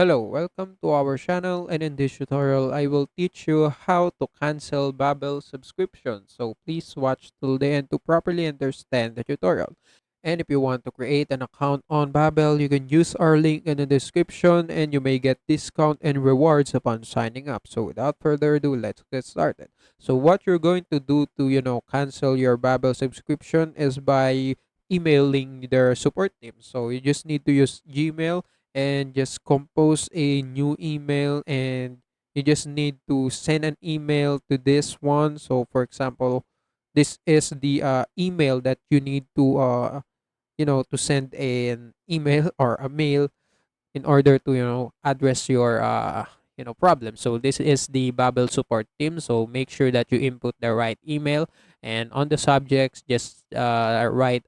Hello, welcome to our channel, and in this tutorial I will teach you how to cancel Babbel subscription. So please watch till the end to properly understand the tutorial. And if you want to create an account on Babbel, you can use our link in the description and you may get discount and rewards upon signing up. So without further ado, let's get started. So what you're going to do to, cancel your Babbel subscription is by emailing their support team. So you just need to use Gmail and just compose a new email, and you just need to send an email to this one. So for example, this is the email that you need to to send an email or a mail in order to address your problem. So this is the Babbel support team, so make sure that you input the right email, and on the subjects just write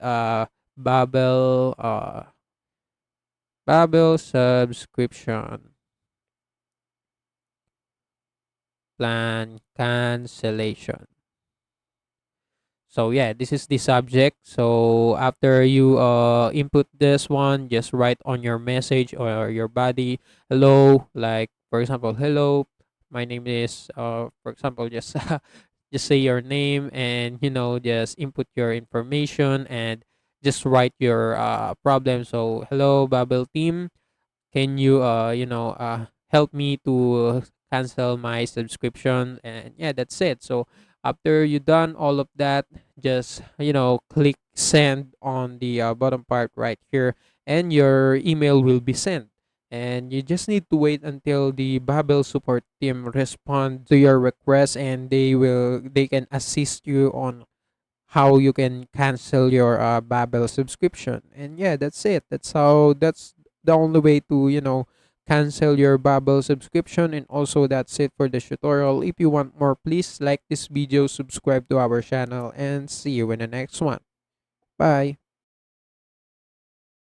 Babbel subscription plan cancellation. So yeah, this is the subject. So after you input this one, just write on your message or your body, hello, like for example, hello, my name is for example, just just say your name, and just input your information and just write your problem. So hello Babel team, can you help me to cancel my subscription? And yeah, that's it. So after you done all of that, just click send on the bottom part right here, and your email will be sent. And you just need to wait until the Babel support team respond to your request, and they can assist you on how you can cancel your Babbel subscription. And yeah, that's it. That's the only way to, cancel your Babbel subscription. And also that's it for the tutorial. If you want more, please like this video, subscribe to our channel, and see you in the next one. Bye.